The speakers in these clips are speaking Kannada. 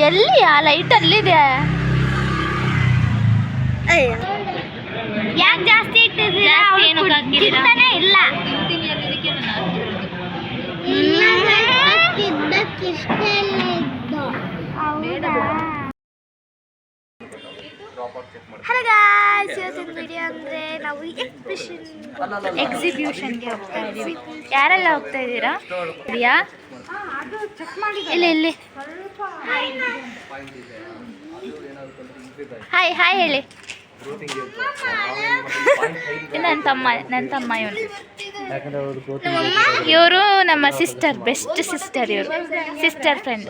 ಎಲ್ಲಿ ಆ ಲೈಟ್ ಅಲ್ಲಿದೆ. ಯಾಕೆ ಜಾಸ್ತಿ ಇಟ್ಟಿದ್ದೀರಾ? ಚಿಂತನೆ ಇಲ್ಲ. ಹಲೋ ಗಾಯ್ಸ್, ಇವತ್ತಿನ ವಿಡಿಯೋ ಅಂದರೆ ನಾವು ಎಕ್ಸಿಬಿಷನ್ಗೆ ಹೋಗ್ತಾ ಇದ್ದೀವಿ. ಯಾರೆಲ್ಲ ಹೋಗ್ತಾ ಇದ್ದೀರಾ? ಇಲ್ಲಿ ಹಾಯ್ ಹಾಯ್ ಹೇಳಿ. ನನ್ನ ತಮ್ಮ ಇವರು ನಮ್ಮ ಸಿಸ್ಟರ್, ಬೆಸ್ಟ್ ಸಿಸ್ಟರ್. ಇವರು ಸಿಸ್ಟರ್ ಫ್ರೆಂಡ್.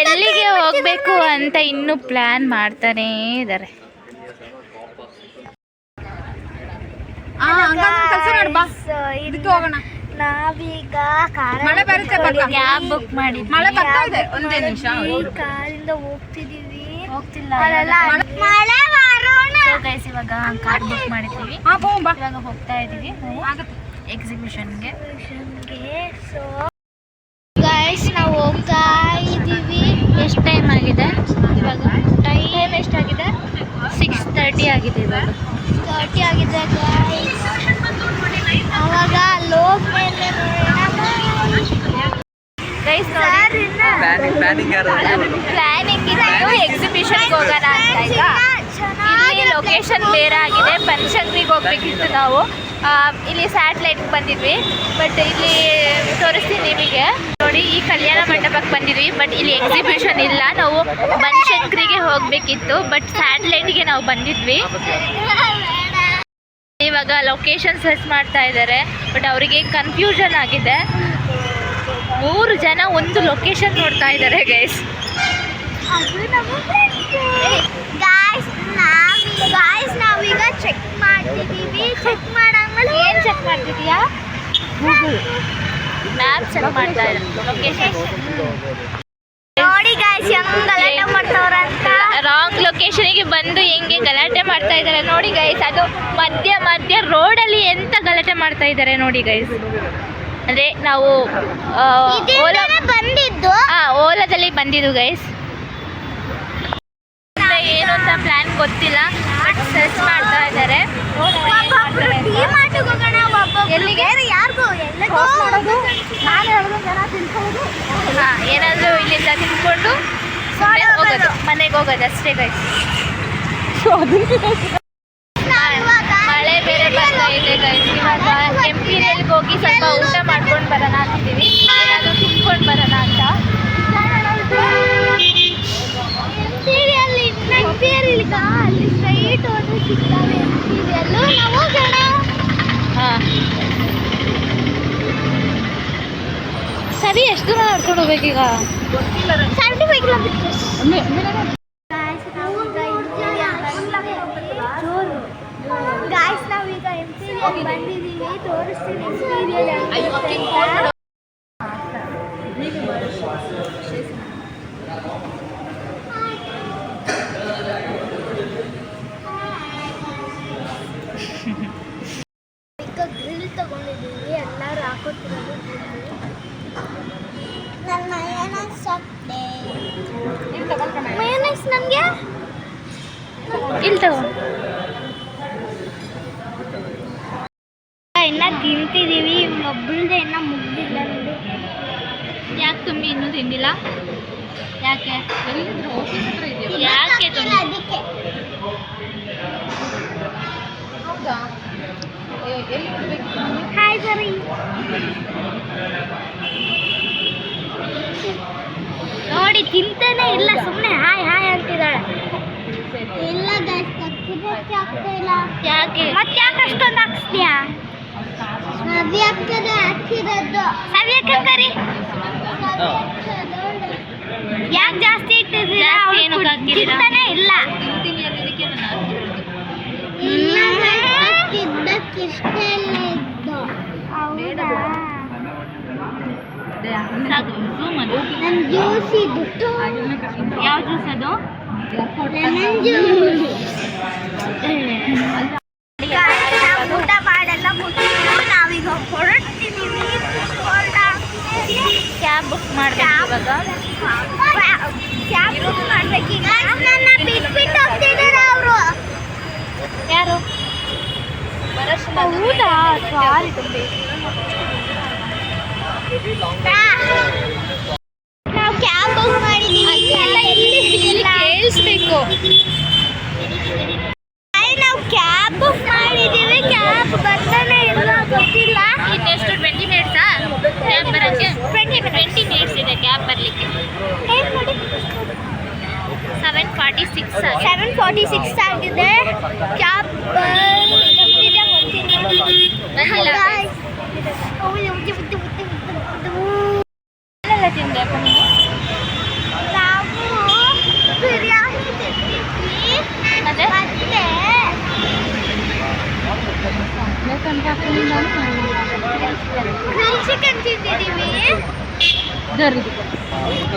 ಎಲ್ಲಿಗೆ ಹೋಗ್ಬೇಕು ಅಂತ ಇನ್ನೂ ಪ್ಲಾನ್ ಮಾಡ್ತಾನೇ ಇದ್ದಾರೆ. ನಾವೀಗ ಕ್ಯಾಬ್ ಬುಕ್ ಮಾಡಿದ್ವಿ. ಕಾರಿಂದ ಹೋಗ್ತಿದೀವಿ. ಇವಾಗ ಕಾರ್ ಬುಕ್ ಮಾಡಿದ್ದೀವಿ. ಇವಾಗ ಹೋಗ್ತಾ ಇದೀವಿ ಎಕ್ಸಿಬಿಷನ್ಗೆ. ಸೊ ಗೈಸ್, ನಾವು ಹೋಗ್ತಾ ಇದ್ದೀವಿ. ಎಷ್ಟು ಟೈಮ್ ಆಗಿದೆ ಇವಾಗ? ಟೈಮ್ ಎಷ್ಟಾಗಿದೆ? 6:30 ಆಗಿದೆ. ಇವಾಗ 6:30 ಆಗಿದೆ ಗೈಸ್. ಅವಾಗ ಲೋಕಮೇಲೆ ಗೈಸ್ ಪ್ಲಾನಿಂಗ್ ಇದ್ದು ಎಕ್ಸಿಬಿಷನ್ಗೆ ಹೋಗೋಣ ಅಂತ. ಈಗ ಇಲ್ಲಿ ಲೊಕೇಶನ್ ಬೇರೆ ಆಗಿದೆ. ಬನಶಂಕರಿಗೆ ಹೋಗ್ಬೇಕಿತ್ತು ನಾವು. ಇಲ್ಲಿ ಸ್ಯಾಟಲೈಟ್ಗೆ ಬಂದಿದ್ವಿ, ಬಟ್ ಇಲ್ಲಿ ತೋರಿಸ್ತೀನಿ ನಿಮಗೆ. ನೋಡಿ, ಈ ಕಲ್ಯಾಣ ಮಂಟಪಕ್ಕೆ ಬಂದಿದ್ವಿ, ಬಟ್ ಇಲ್ಲಿ ಎಕ್ಸಿಬಿಷನ್ ಇಲ್ಲ. ನಾವು ಬನಶಂಕರಿಗೆ ಹೋಗಬೇಕಿತ್ತು, ಬಟ್ ಸ್ಯಾಟಲೈಟ್ಗೆ ನಾವು ಬಂದಿದ್ವಿ. ಇವಾಗ ಲೊಕೇಶನ್ ಸರ್ಚ್ ಮಾಡ್ತಾ ಇದ್ದಾರೆ, ಬಟ್ ಅವರಿಗೆ ಕನ್ಫ್ಯೂಷನ್ ಆಗಿದೆ. 3 ಜನ ಒಂದು ಲೊಕೇಶನ್ ನೋಡ್ತಾ ಇದ್ದಾರೆ ಗೈಸ್. ನಾವೀಗ ಚೆಕ್ ಮಾಡ್ತಿದ್ದೀವಿ. ಚೆಕ್ ಮಾಡಾದ್ಮೇಲೆ ಏನು ಚೆಕ್ ಮಾಡ್ತಿದ್ದೀಯಾ? ಗೂಗಲ್ ಮ್ಯಾಪ್ ಚೆಕ್ ಮಾಡ್ತಾ ಇದ್ದಾರೆ. ಲೊಕೇಶನ್ ನೋಡಿ ಗೈಸ್, ಹೆಂಗ್ ಗಲಾಟೆ ಮಾಡ್ತಾವ್ರಂತ. ರಾಂಗ್ ಲೊಕೇಶನ್ಗೆ ಬಂದು ಹೆಂಗೆ ಗಲಾಟೆ ಮಾಡ್ತಾ ಇದ್ದಾರೆ ನೋಡಿ ಗೈಸ್. ಅದು ಮಧ್ಯ ರೋಡಲ್ಲಿ ಎಂತ ಗಲಾಟೆ ಮಾಡ್ತಾ ಇದ್ದಾರೆ ನೋಡಿ ಗೈಸ್. ಅಂದರೆ ನಾವು ಓಲಾದಲ್ಲಿ ಬಂದಿದ್ದು ಗೈಸ್. ಏನು ಅಂತ ಪ್ಲಾನ್ ಗೊತ್ತಿಲ್ಲ, ಬಟ್ ಸರ್ಚ್ ಮಾಡ್ತಾ ಇದ್ದಾರೆ. ಎಲ್ಲಿಗೆ? ಏನಾದರೂ ಇಲ್ಲಿಂದ ತಿನ್ಕೊಂಡು ಹೋಗೋದು, ಮನೆಗೆ ಹೋಗೋದು ಅಷ್ಟೇ ಗೈಸ್. ಮಳೆ ಬೇರೆ ಬರ್ತಾ ಇದೆ ಗೈಸ್. ಇವಾಗ ಎಂಪೀರಿಯಲ್ಗೆ ಹೋಗಿ ಸ್ವಲ್ಪ ಊಟ ಮಾಡ್ಕೊಂಡು ಬರೋಣ ಅಂತಿದ್ದೀವಿ. ಏನಾದರೂ ತಿನ್ಕೊಂಡು ಬರೋಣ ಅಂತ. ಅಲ್ಲಿ ಸ್ಟ್ರೈಟ್ ಹೋದ್ರೆ ಸಿಗ್ತವೆ ಎಂಪೀರಿಯಲ್ಲು. ನಾವು ಹೋಗೋಣ. ಹಾಂ ಸರಿ, ಎಷ್ಟು ದೂರ ನಡ್ಕೊಂಡು ಹೋಗ್ಬೇಕೀಗ? 75 ಕಿಲೋಮೀಟರ್ಸ್. ಗಾಯ್ಸ್, ನಾವೀಗ ಎಂಪೀರಿಯಲ್ ಬಂದಿದ್ದೀವಿ. ತೋರಿಸ್ತೀನಿ ಎಂಪೀರಿಯಲ್. ಈಗ ಗ್ರಿಲ್ ತಗೊಂಡಿದ್ದೀವಿ. ಎಲ್ಲರೂ ಹಾಕೋತಿರೋದು ನನ್ನ ಮಯೋನೈಸ್ ನನಗೆ ಇಲ್ಲಿ ತಗೋ. ಇನ್ನು ತಿಂತಿದ್ದೀವಿ. ಒಬ್ಬಳದೆ ಇನ್ನೂ ಮುಗ್ದಿಲ್ಲ ನೋಡಿ. ಯಾಕೆ ತುಂಬಿ ಇನ್ನೂ ತಿಂದಿಲ್ಲ? ಯಾಕೆ ಅದಕ್ಕೆ ಹಾಯ್ ಸರಿ. ನೋಡಿ, ತಿಂತಾನೆ ಇಲ್ಲ, ಸುಮ್ಮನೆ ಹಾಯ್ ಹಾಯ್ ಅಂತಿದ್ದಾಳೆ. ಇಲ್ಲ ಆಗ್ತಾ ಇಲ್ಲ. ಯಾಕೆ? ಮತ್ತೆ ಯಾಕೆ ಅಷ್ಟೊಂದು ಹಾಕ್ಸ್ತೀಯಾ? ಸವ್ಯಕ್ಕೆ ಕರಿ. ಯಾಕೆ ಜಾಸ್ತಿ ಇಟ್ಟಿದ್ದೀರಾ? ಚಿಂತನೆ ಇಲ್ಲ. ನನ್ನ ಜ್ಯೂಸ್ ಇದು. ಯಾವ ಜ್ಯೂಸ್ ಅದು? Lemon juice. ಊಟ ಮಾಡೆಲ್ಲ ಮುಗಿದು ನಾವೀಗ ಹೊರಡ್ತಿದ್ದೀವಿ. ಕ್ಯಾಬ್ ಬುಕ್ ಮಾಡ್ಬೇಕು ಇವಾಗ. ಕ್ಯಾಬ್ ಬುಕ್ ಮಾಡ್ಬೇಕೀಗ. ನನ್ನ ಬಿಟ್ಬಿಟ್ಟು ಹೋಗ್ತಿದ್ದಾರೆ ಅವರು. ಯಾರು? ಹೌದಾ? ಸಾರಿ ತುಂಬಿ. ನಾವು ಕ್ಯಾಬ್ ಬುಕ್ ಮಾಡಿದ್ದೀವಿ. ಕೇಳಿಸ್ಬೇಕು. ನಾವು ಕ್ಯಾಬ್ ಬುಕ್ ಮಾಡಿದ್ದೀವಿ. ಕ್ಯಾಬ್ ಬರ್ತಾನೆ ಇಲ್ಲ ಗೊತ್ತಿಲ್ಲ. ಇನ್ನೆಷ್ಟು 20 ಮಿನಿಟ್ಸಾ ಕ್ಯಾಬ್ ಬರೋಕ್ಕೆ? 20 ಮಿನಿಟ್ಸ್ ಇದೆ ಕ್ಯಾಬ್ ಬರಲಿಕ್ಕೆ. 7:46 ಆಗಿದೆ. 7:46 ಆಗಿದೆ. ಕ್ಯಾಬ್ ಬಂದಿದೆ ಬಂದಿಲ್ಲ. ಎಲ್ಲ ತಿಂದೆ ಅಪ್ಪ ನೀನು? ನಾವು ಬಿರಿಯಾನಿ ತಿಂದಿದ್ವಿ. ಮತ್ತೆ? ಗ್ರಿಲ್ ಚಿಕನ್ ತಿಂದಿದ್ದೀವಿ.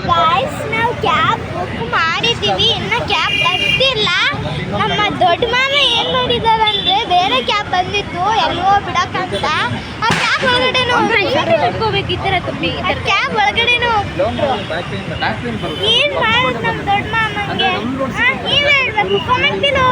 ಗಾಯ್ಸ್, ನಾವು ಕ್ಯಾಬ್ ಬುಕ್ ಮಾಡಿದ್ದೀವಿ. ಇನ್ನು ಕ್ಯಾಬ್ ಬರ್ತಿಲ್ಲ. ನಮ್ಮ ದೊಡ್ಡ ಮಾಮ ಏನು ಮಾಡಿದ್ದಾರೆ ಅಂದರೆ ಬೇರೆ ಕ್ಯಾಬ್ ಬಂದಿತ್ತು ಎಲ್ಲೋ ಬಿಡಕ್ಕಂತ. ಆ ಕ್ಯಾಬ್ ಒಳಗಡೆನೂ ಇಟ್ಕೋಬೇಕು ಈ ಥರ ತುಂಬಿ. ಆ ಕ್ಯಾಬ್ ಒಳಗಡೆನೂ ಏನು ಮಾಡೋದು ನಮ್ಮ ದೊಡ್ಡ ಮಾಮಂಗೆ? ನೀವೇ ಹೇಳ್ಬೇಕು. Comment below.